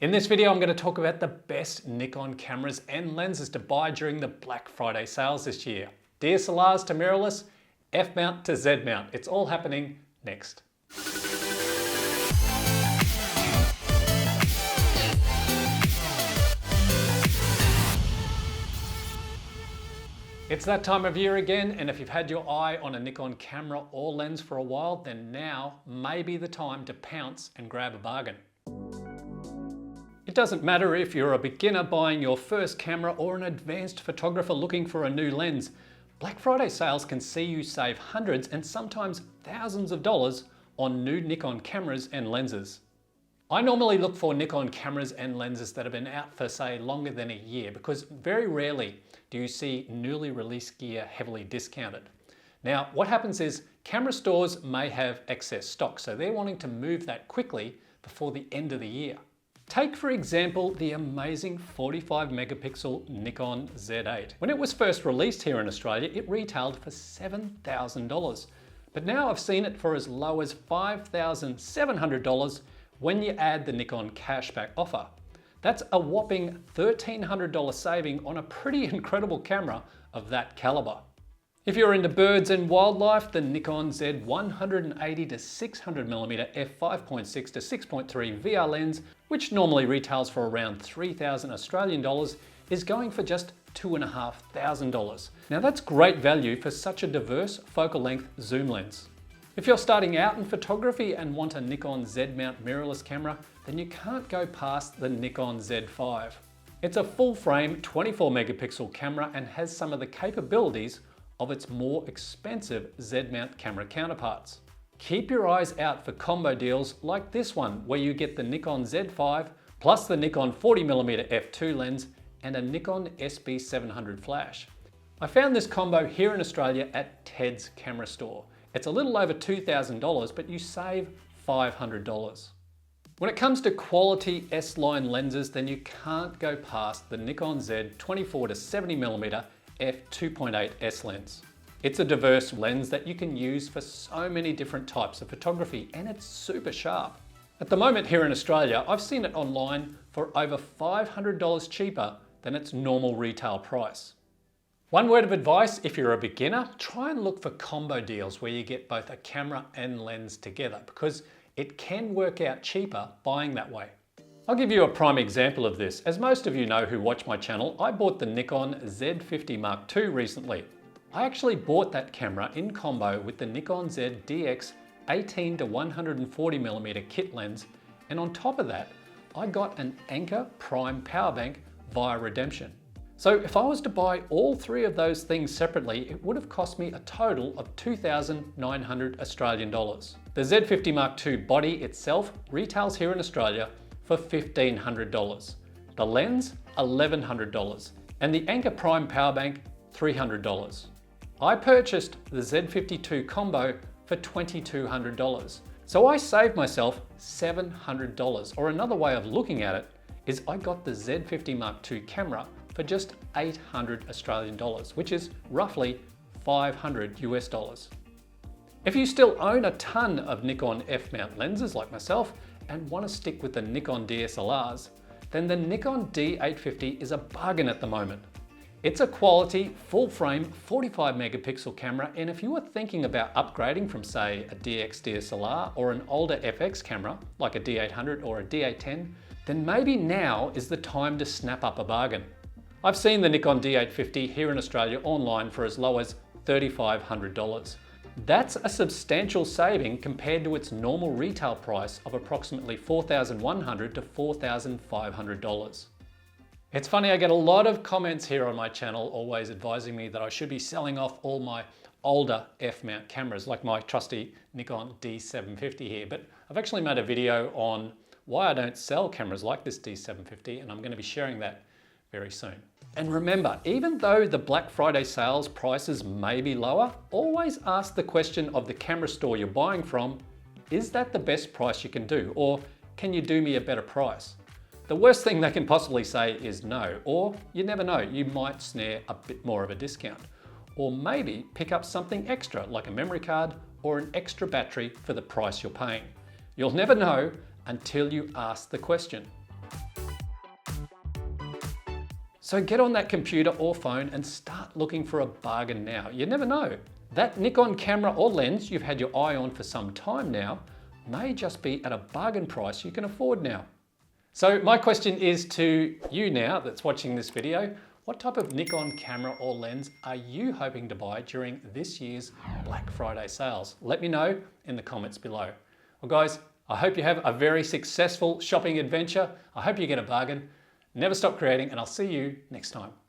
In this video, I'm going to talk about the best Nikon cameras and lenses to buy during the Black Friday sales this year. DSLRs to mirrorless, F-mount to Z-mount. It's all happening next. It's that time of year again, and if you've had your eye on a Nikon camera or lens for a while, then now may be the time to pounce and grab a bargain. It doesn't matter if you're a beginner buying your first camera or an advanced photographer looking for a new lens. Black Friday sales can see you save hundreds and sometimes thousands of dollars on new Nikon cameras and lenses. I normally look for Nikon cameras and lenses that have been out for, say, longer than a year, because very rarely do you see newly released gear heavily discounted. Now, what happens is camera stores may have excess stock, so they're wanting to move that quickly before the end of the year. Take, for example, the amazing 45 megapixel Nikon Z8. When it was first released here in Australia, it retailed for $7,000. But now I've seen it for as low as $5,700 when you add the Nikon cashback offer. That's a whopping $1,300 saving on a pretty incredible camera of that caliber. If you're into birds and wildlife, the Nikon Z180 to 600mm f5.6 to 6.3 VR lens, which normally retails for around 3,000 Australian dollars, is going for just $2,500. Now that's great value for such a diverse focal length zoom lens. If you're starting out in photography and want a Nikon Z-mount mirrorless camera, then you can't go past the Nikon Z5. It's a full frame 24 megapixel camera and has some of the capabilities of its more expensive Z-mount camera counterparts. Keep your eyes out for combo deals like this one, where you get the Nikon Z5 plus the Nikon 40mm f2 lens and a Nikon SB700 flash. I found this combo here in Australia at Ted's camera store. It's a little over $2,000, but you save $500. When it comes to quality S-line lenses, then you can't go past the Nikon Z 24 to 70mm f2.8 S lens. It's a diverse lens that you can use for so many different types of photography, and it's super sharp. At the moment here in Australia, I've seen it online for over $500 cheaper than its normal retail price. One word of advice, if you're a beginner, try and look for combo deals where you get both a camera and lens together, because it can work out cheaper buying that way. I'll give you a prime example of this. As most of you know who watch my channel, I bought the Nikon Z50 Mark II recently. I actually bought that camera in combo with the Nikon Z8 18 to 140mm kit lens, and on top of that, I got an Anker Prime power bank via redemption. So if I was to buy all three of those things separately, it would have cost me a total of 2,900 Australian dollars. The Z50 Mark II body itself retails here in Australia for $1,500. The lens, $1,100. And the Anker Prime power bank, $300. I purchased the Z52 combo for $2,200. So I saved myself $700. Or another way of looking at it is I got the Z50 Mark II camera for just 800 Australian dollars, which is roughly 500 US dollars. If you still own a ton of Nikon F-mount lenses like myself and want to stick with the Nikon DSLRs, then the Nikon D850 is a bargain at the moment. It's a quality, full frame, 45 megapixel camera, and if you are thinking about upgrading from, say, a DX DSLR or an older FX camera, like a D800 or a D810, then maybe now is the time to snap up a bargain. I've seen the Nikon D850 here in Australia online for as low as $3,500. That's a substantial saving compared to its normal retail price of approximately $4,100 to $4,500. It's funny, I get a lot of comments here on my channel always advising me that I should be selling off all my older F-mount cameras, like my trusty Nikon D750 here, but I've actually made a video on why I don't sell cameras like this D750, and I'm going to be sharing that very soon. And remember, even though the Black Friday sales prices may be lower, always ask the question of the camera store you're buying from, is that the best price you can do? Or can you do me a better price? The worst thing they can possibly say is no, or you never know, you might snare a bit more of a discount. Or maybe pick up something extra like a memory card or an extra battery for the price you're paying. You'll never know until you ask the question. So get on that computer or phone and start looking for a bargain now. You never know. That Nikon camera or lens you've had your eye on for some time now may just be at a bargain price you can afford now. So my question is to you now that's watching this video, what type of Nikon camera or lens are you hoping to buy during this year's Black Friday sales? Let me know in the comments below. Well guys, I hope you have a very successful shopping adventure. I hope you get a bargain. Never stop creating, and I'll see you next time.